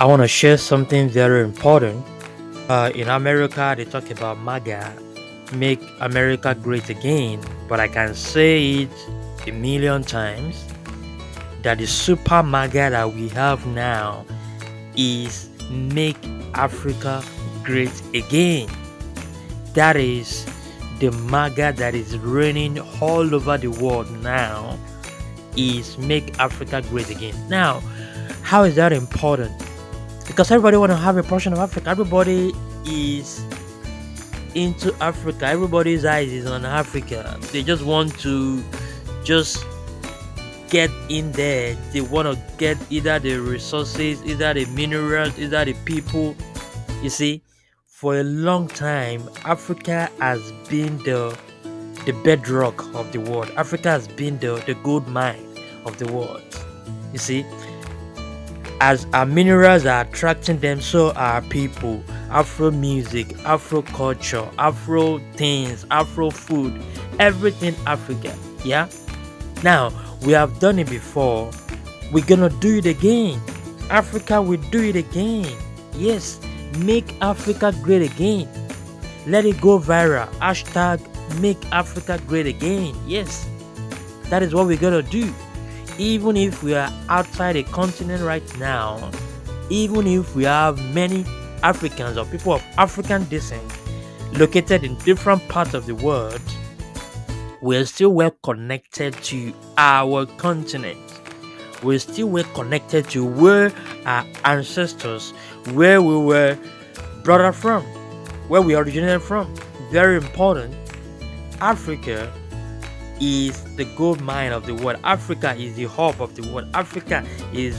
want to share something very important. In America, they talk about MAGA, make America great again, but I can say it a million times that the super MAGA that we have now is make Africa great again. That is the MAGA that is reigning all over the world now, is make Africa great again. Now, how is that important? Because everybody want to have a portion of Africa. Everybody is into Africa. Everybody's eyes is on Africa. They just want to just get in there. They want to get either the resources, either the minerals, either the people. You see, for a long time, Africa has been the bedrock of the world. Africa has been the gold mine of the world. You see, as our minerals are attracting them, so are people. Afro music, Afro culture, Afro things, Afro food, everything Africa. Yeah. Now we have done it before. We're gonna do it again. Africa will do it again. Yes, make Africa great again. Let it go viral. Hashtag make Africa great again. Yes, that is what we're gonna do. Even if we are outside a continent right now, even if we have many Africans or people of African descent located in different parts of the world, we're still well connected to our continent. We're still well connected to where our ancestors, where we were brought up from, where we originated from. Very important. Africa is the gold mine of the world. Africa is the hub of the world. Africa is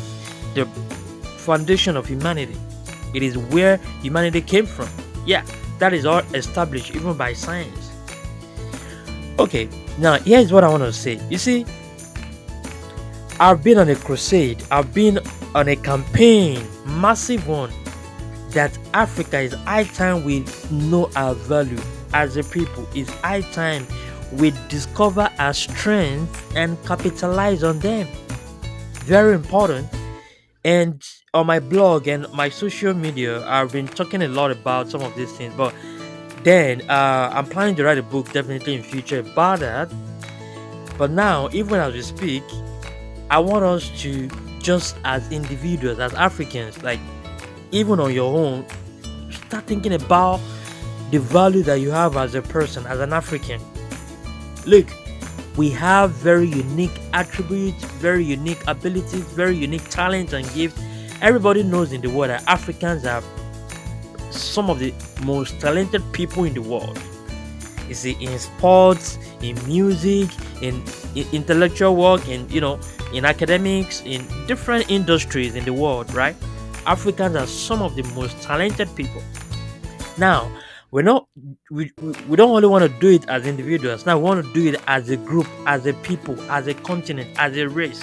the foundation of humanity. It is where humanity came from. Yeah, that is all established even by science. Okay, now here's what I want to say. You see, I've been on a crusade, I've been on a campaign, massive one, that Africa is high time we know our value as a people. It's high time we discover our strengths and capitalize on them. Very important. And on my blog and my social media, I've been talking a lot about some of these things. But then I'm planning to write a book definitely in future about that. But now, even as we speak, I want us to, just as individuals, as Africans, like even on your own, start thinking about the value that you have as a person, as an African. Look, we have very unique attributes, very unique abilities, very unique talents and gifts. Everybody knows in the world that Africans are some of the most talented people in the world. You see, in sports, in music, in intellectual work, in academics, in different industries in the world, right? Africans are some of the most talented people. Now, we don't only want to do it as individuals. Now we want to do it as a group, as a people, as a continent, as a race.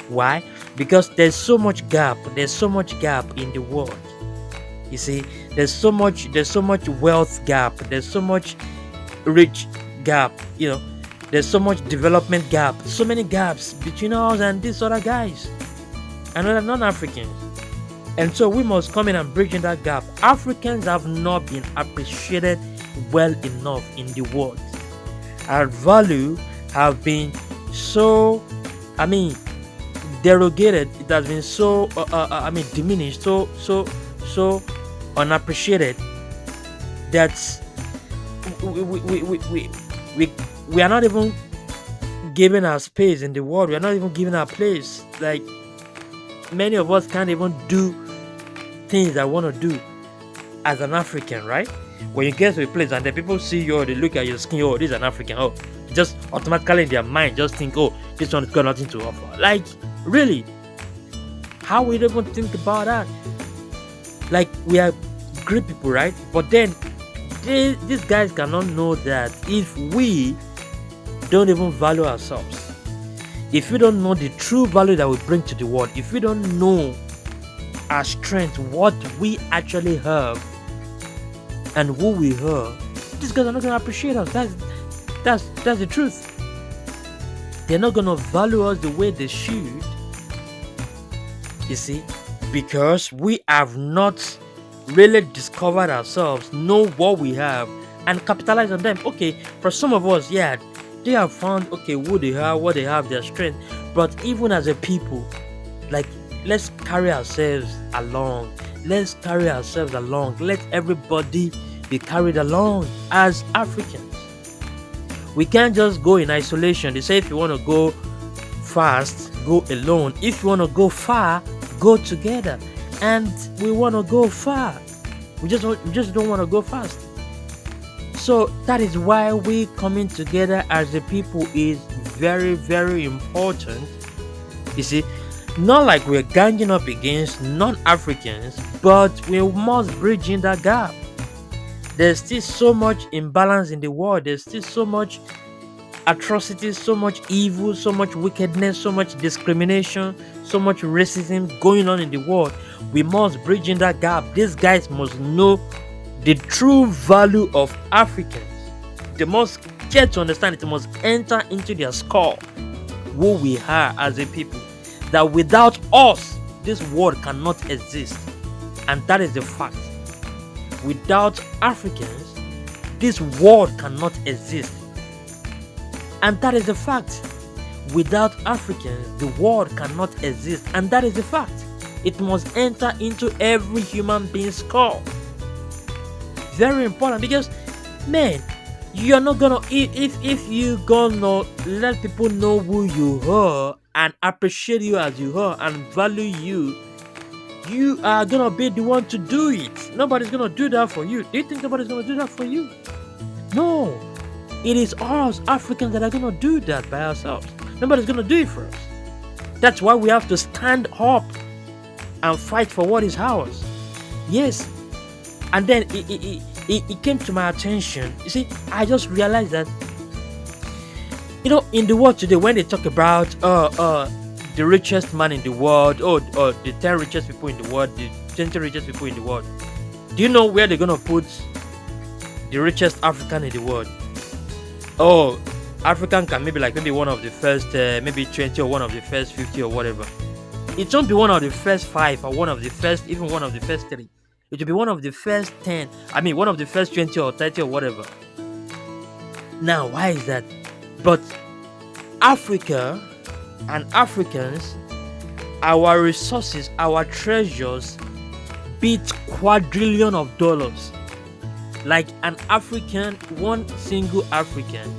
Why? Because there's so much gap in the world. You see, there's so much wealth gap, there's so much rich gap, there's so much development gap, so many gaps between us and these other guys and other non-Africans. And so we must come in and bridge in that gap. Africans have not been appreciated well enough in the world. Our value have been so, derogated. It has been so, diminished, so unappreciated that we are not even given our space in the world. We are not even given our place. Like, many of us can't even do things I want to do as an African, right? When you get to a place and then people see you, or they look at your skin, oh, this is an African, oh, just automatically in their mind just think, oh, this one's got nothing to offer. Like, really? How we even think about that? Like, we are great people, right? But then these guys cannot know that if we don't even value ourselves, if we don't know the true value that we bring to the world, if we don't know our strength, what we actually have and who we are, these guys are not gonna appreciate us. That's the truth. They're not gonna value us the way they should. You see, because we have not really discovered ourselves, know what we have, and capitalize on them. Okay, for some of us, yeah, they have found okay who they are, what they have, their strength. But even as a people, like let's carry ourselves along. Let's carry ourselves along. Let everybody be carried along as Africans. We can't just go in isolation. They say if you want to go fast, go alone. If you want to go far, go together. And we want to go far. We just don't want to go fast. So that is why we coming together as a people is very, very important. You see, not like we're ganging up against non-Africans, but we must bridge in that gap. There's still so much imbalance in the world. There's still so much atrocities, so much evil, so much wickedness, so much discrimination, so much racism going on in the world. We must bridge in that gap. These guys must know the true value of Africans. They must get to understand it. They must enter into their skull who we are as a people. That without us, this world cannot exist. And that is the fact. Without Africans, this world cannot exist. And that is the fact. Without Africans, the world cannot exist. And that is the fact. It must enter into every human being's skull. Very important because, man, you're not gonna if you gonna let people know who you are and appreciate you as you are and value you, you are gonna be the one to do it. Nobody's gonna do that for you. Do you think nobody's gonna do that for you? No. It is us Africans that are gonna do that by ourselves. Nobody's gonna do it for us. That's why we have to stand up and fight for what is ours. Yes. And then it came to my attention. You see, I just realized that in the world today, when they talk about the richest man in the world, or the 10 richest people in the world, the 20 richest people in the world, do you know where they're gonna put the richest African in the world? Oh, African can maybe one of the first maybe 20 or one of the first 50 or whatever. It won't be one of the first 5 or one of the first, even one of the first 3. It will be one of the first 10. I mean, one of the first 20 or 30 or whatever. Now, why is that? But Africa and Africans, our resources, our treasures beat quadrillion of dollars. Like an African, one single African.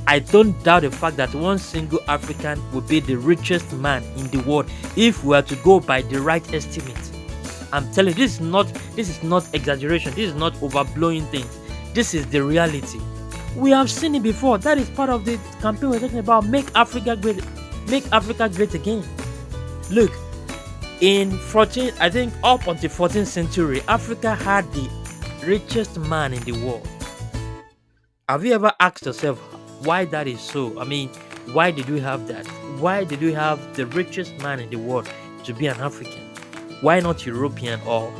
I don't doubt the fact that one single African will be the richest man in the world if we are to go by the right estimate. I'm telling you, this is not exaggeration. This is not overblowing things. This is the reality. We have seen it before. That is part of the campaign we're talking about. Make Africa great again. Look, in 14, I think up until 14th century, Africa had the richest man in the world. Have you ever asked yourself why that is so? I mean, why did we have that? Why did we have the richest man in the world to be an African? Why not European or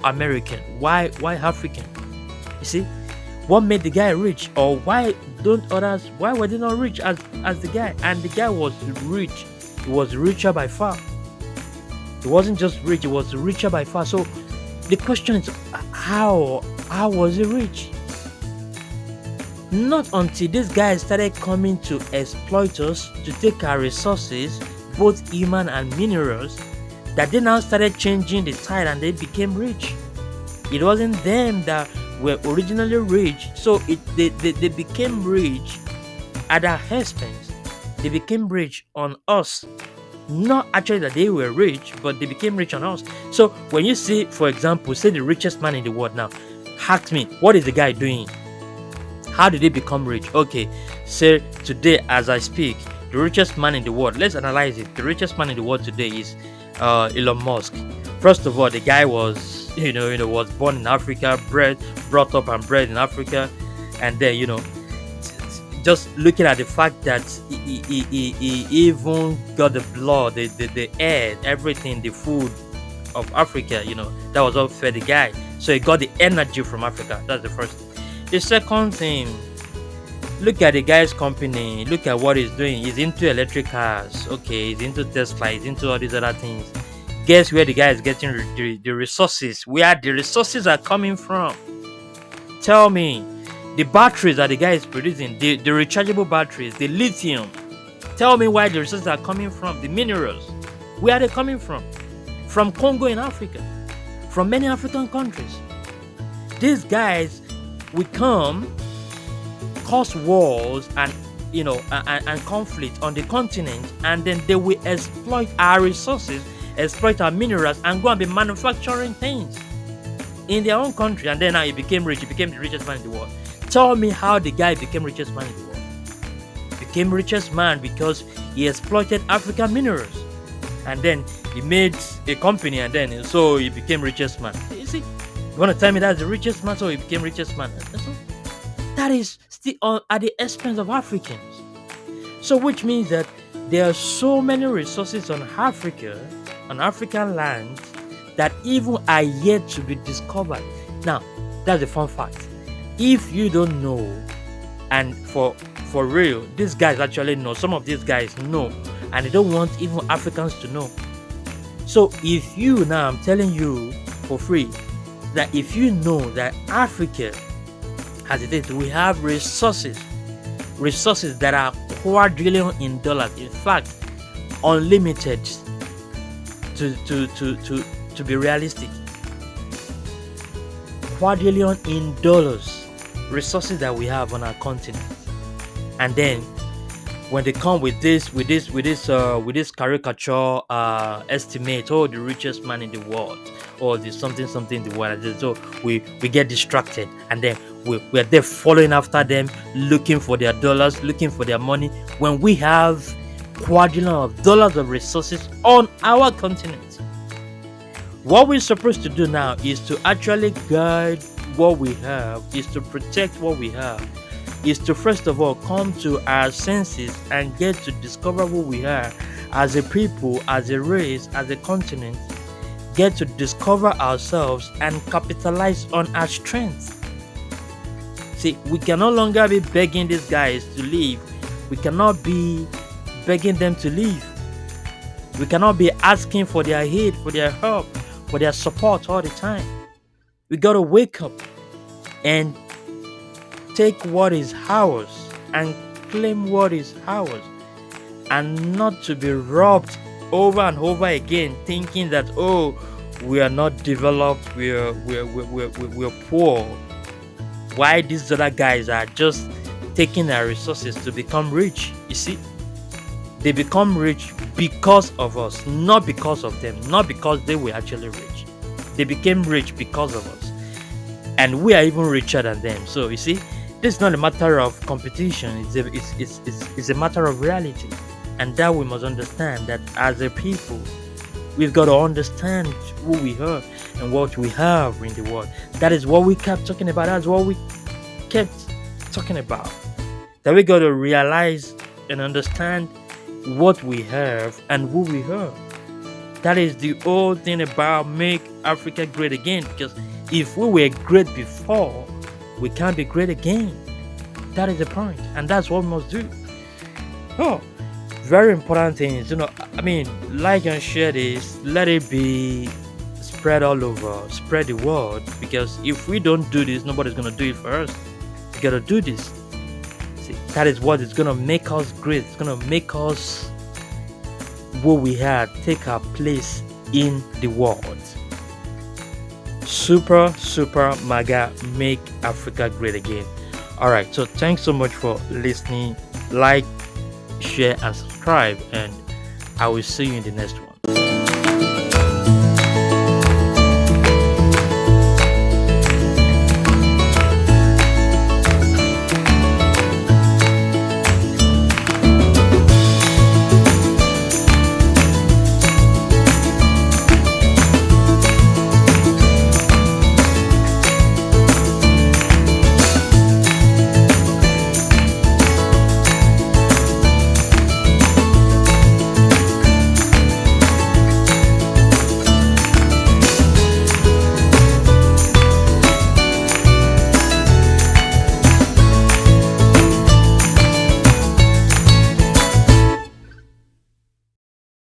American? Why African? You see, what made the guy rich, or why were they not rich as the guy? And the guy was rich. He was richer by far. He wasn't just rich, he was richer by far. So the question is, how was he rich? Not until this guy started coming to exploit us, to take our resources, both human and minerals, that they now started changing the tide and they became rich. It wasn't them that were originally rich, so they became rich at our expense. They became rich on us. Not actually that they were rich, but they became rich on us. So when you see, for example, say the richest man in the world now, ask me, what is the guy doing? How did they become rich? Okay, say today as I speak, the richest man in the world, let's analyze it. The richest man in the world today is Elon Musk. First of all, the guy was was born in Africa, brought up and bred in Africa, and then just looking at the fact that he even got the blood, the air, everything, the food of Africa, that was all fed the guy. So he got the energy from Africa. That's the first thing. The second thing, Look at the guy's company. Look at what he's doing. He's into electric cars. Okay, he's into Tesla. He's into all these other things. Guess where the guy is getting the resources? Where the resources are coming from? Tell me. The batteries that the guy is producing, the rechargeable batteries, the lithium. Tell me where the resources are coming from. The minerals. Where are they coming from? From Congo in Africa. From many African countries. These guys will come, cause wars and and conflict on the continent, and then they will exploit our resources, exploit our minerals, and go and be manufacturing things in their own country. And then now he became rich. He became the richest man in the world. Tell me how the guy became richest man in the world. Became richest man because he exploited African minerals, and then he made a company, and then so he became richest man. You see, you want to tell me that's the richest man, so he became richest man? That is still at the expense of Africans. So, which means that there are so many resources on Africa, on African lands, that even are yet to be discovered. Now, that's a fun fact. If you don't know, and for real, these guys actually know. Some of these guys know, and they don't want even Africans to know. So, if you now, I'm telling you for free, that if you know that Africa, as it is, we have resources that are quadrillion in dollars. In fact, unlimited. To be realistic, quadrillion in dollars, resources that we have on our continent. And then when they come with this caricature estimate, oh, the richest man in the world, or the something in the world, so we get distracted, and then we're there following after them, looking for their dollars, looking for their money, when we have quadrillion of dollars of resources on our continent. What we're supposed to do now is to actually guide what we have, is to protect what we have, is to first of all come to our senses and get to discover who we are as a people, as a race, as a continent, get to discover ourselves and capitalize on our strengths. See, we can no longer be begging these guys to leave. We cannot be begging them to leave. We cannot be asking for their aid, for their help, for their support all the time. We gotta wake up and take what is ours and claim what is ours, and not to be robbed over and over again, thinking that, oh, we are not developed, we're poor. Why these other guys are just taking our resources to become rich? You see, they become rich because of us, not because of them, not because they were actually rich. They became rich because of us, and we are even richer than them. So you see, this is not a matter of competition. It's a matter of reality, and that we must understand that as a people, we've got to understand who we are and what we have in the world. That is what we kept talking about. That's what we kept talking about. That we got to realize and understand what we have and who we are. That is the whole thing about make Africa great again. Because if we were great before, we can't be great again. That is the point, and that's what we must do. Oh, very important things. Like and share this. Let it be spread all over. Spread the word. Because if we don't do this, nobody's gonna do it for us. We gotta do this. See, that is what is gonna make us great. It's gonna make us what we had. Take our place in the world. Super MAGA, make Africa great again. Alright, so thanks so much for listening. Like, share, and subscribe, and I will see you in the next one.